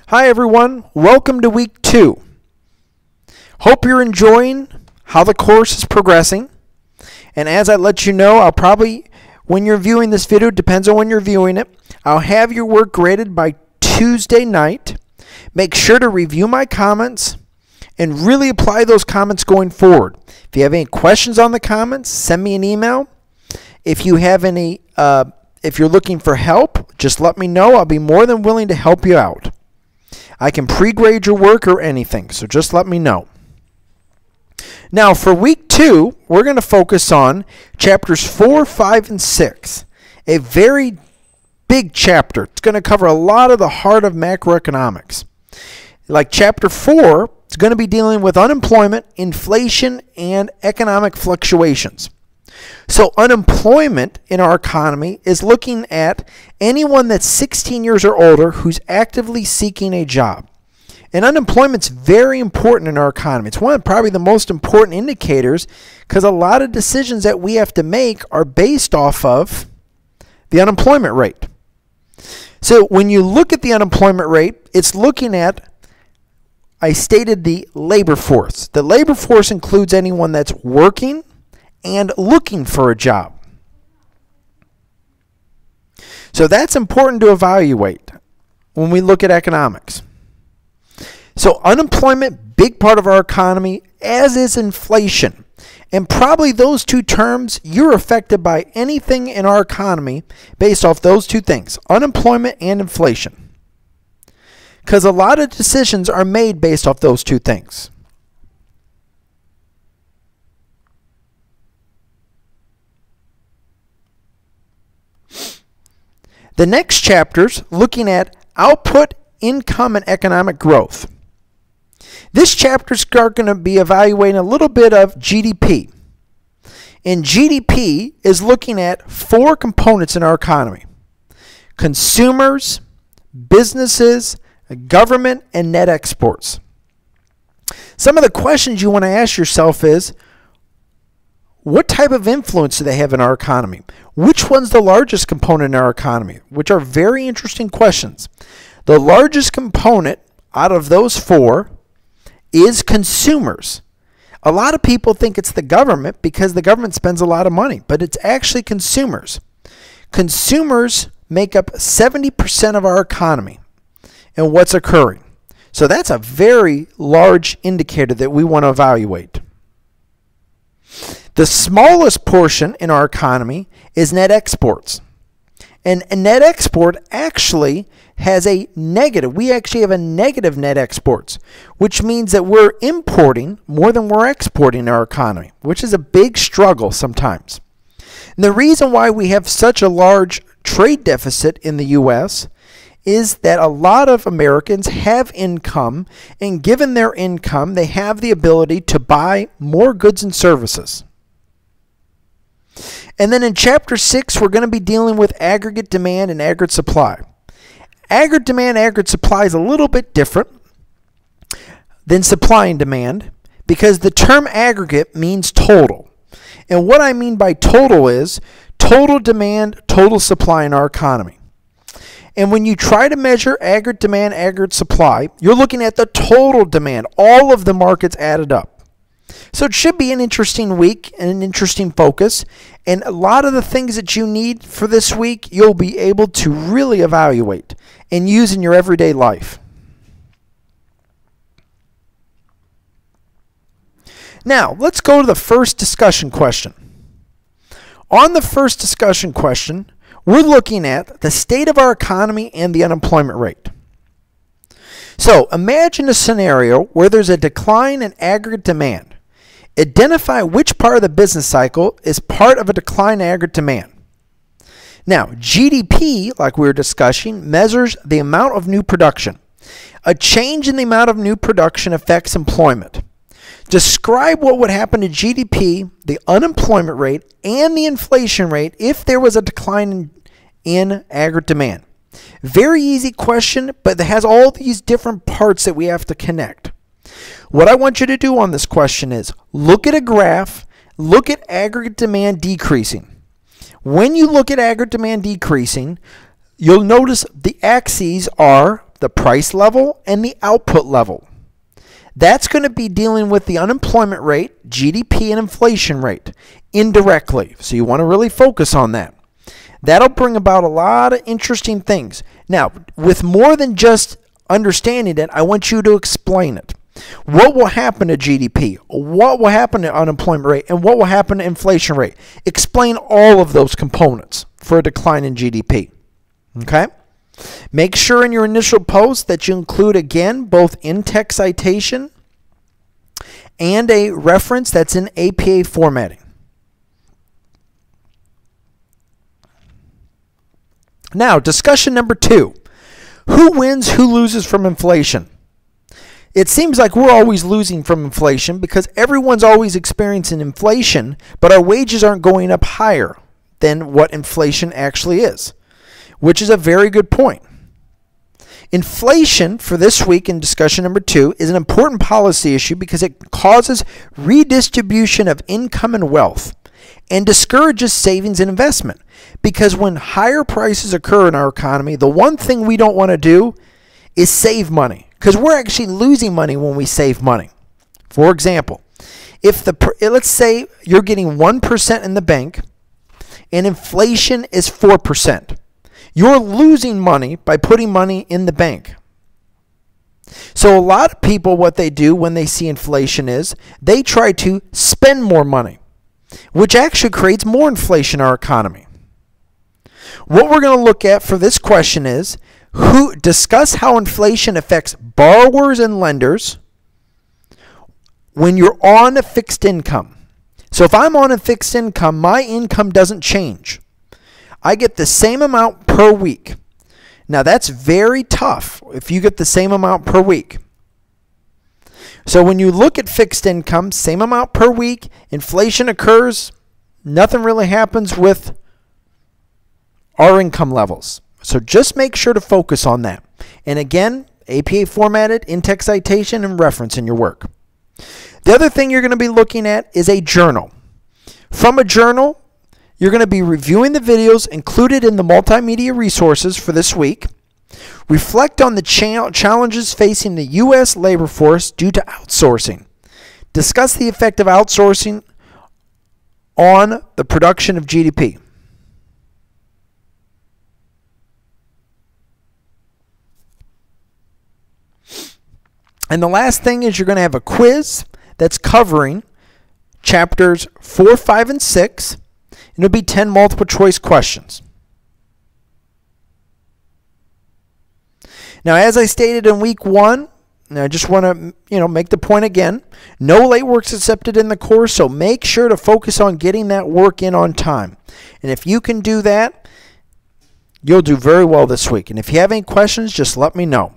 Hi everyone, welcome to week 2. Hope you're enjoying how the course is progressing. And as I let you know, I'll probably, when you're viewing this video, depends on when you're viewing it, I'll have your work graded by Tuesday night. Make sure to review my comments and really apply those comments going forward. If you have any questions on the comments, send me an email. If you have any, if you're looking for help, just let me know. I'll be more than willing to help you out. I can pre-grade your work or anything, so just let me know. Now, for week 2, we're going to focus on chapters 4, 5, and 6. A very big chapter. It's going to cover a lot of the heart of macroeconomics. Like chapter 4, it's going to be dealing with unemployment, inflation, and economic fluctuations. So unemployment in our economy is looking at anyone that's 16 years or older who's actively seeking a job. And unemployment's very important in our economy. It's one of probably the most important indicators because a lot of decisions that we have to make are based off of the unemployment rate. So when you look at the unemployment rate, it's looking at, I stated, the labor force. The labor force includes anyone that's working and looking for a job. So that's important to evaluate when we look at economics. So unemployment, big part of our economy, as is inflation. And probably those two terms, you're affected by anything in our economy based off those two things, unemployment and inflation. Because a lot of decisions are made based off those two things. The next chapter's looking at output, income, and economic growth. This chapter's going to be evaluating a little bit of GDP. And GDP is looking at 4 components in our economy: consumers, businesses, government, and net exports. Some of the questions you want to ask yourself is, what type of influence do they have in our economy? Which one's the largest component in our economy? Which are very interesting questions. The largest component out of those 4 is consumers. A lot of people think it's the government because the government spends a lot of money, but it's actually consumers. Consumers make up 70% of our economy and what's occurring. So that's a very large indicator that we want to evaluate. The smallest portion in our economy is net exports. And net export actually has a negative. We actually have a negative net exports, which means that we're importing more than we're exporting in our economy, which is a big struggle sometimes. And the reason why we have such a large trade deficit in the U.S. is that a lot of Americans have income, and given their income, they have the ability to buy more goods and services. And then in chapter 6, we're going to be dealing with aggregate demand and aggregate supply. Aggregate demand, aggregate supply is a little bit different than supply and demand because the term aggregate means total. And what I mean by total is total demand, total supply in our economy. And when you try to measure aggregate demand, aggregate supply, you're looking at the total demand, all of the markets added up. So it should be an interesting week and an interesting focus. And a lot of the things that you need for this week, you'll be able to really evaluate and use in your everyday life. Now, let's go to the first discussion question. On the first discussion question, we're looking at the state of our economy and the unemployment rate. So imagine a scenario where there's a decline in aggregate demand. Identify which part of the business cycle is part of a decline in aggregate demand. Now, GDP, like we were discussing, measures the amount of new production. A change in the amount of new production affects employment. Describe what would happen to GDP, the unemployment rate, and the inflation rate if there was a decline in aggregate demand. Very easy question, but it has all these different parts that we have to connect. What I want you to do on this question is look at a graph, look at aggregate demand decreasing. When you look at aggregate demand decreasing, you'll notice the axes are the price level, and the output level. That's going to be dealing with the unemployment rate, GDP, and inflation rate indirectly. So you want to really focus on that. That'll bring about a lot of interesting things. Now, with more than just understanding it, I want you to explain it. What will happen to GDP? What will happen to unemployment rate? And what will happen to inflation rate? Explain all of those components for a decline in GDP. Okay? Make sure in your initial post that you include, again, both in-text citation and a reference that's in APA formatting. Now, discussion number 2. Who wins, who loses from inflation? It seems like we're always losing from inflation because everyone's always experiencing inflation, but our wages aren't going up higher than what inflation actually is, which is a very good point. Inflation for this week in discussion number 2 is an important policy issue because it causes redistribution of income and wealth and discourages savings and investment. Because when higher prices occur in our economy, the one thing we don't want to do is save money, because we're actually losing money when we save money. For example, if let's say you're getting 1% in the bank and inflation is 4%. You're losing money by putting money in the bank. So a lot of people, what they do when they see inflation is they try to spend more money, which actually creates more inflation in our economy. What we're going to look at for this question is discuss how inflation affects borrowers and lenders when you're on a fixed income. So if I'm on a fixed income, my income doesn't change. I get the same amount per week. Now that's very tough if you get the same amount per week. So when you look at fixed income, same amount per week, inflation occurs, nothing really happens with our income levels. So just make sure to focus on that. And again, APA formatted, in-text citation, and reference in your work. The other thing you're going to be looking at is a journal. From a journal, you're going to be reviewing the videos included in the multimedia resources for this week. Reflect on the challenges facing the U.S. labor force due to outsourcing. Discuss the effect of outsourcing on the production of GDP. And the last thing is you're going to have a quiz that's covering chapters 4, 5, and 6. And it'll be 10 multiple choice questions. Now, as I stated in week 1, and I just want to make the point again, no late work's accepted in the course, so make sure to focus on getting that work in on time. And if you can do that, you'll do very well this week. And if you have any questions, just let me know.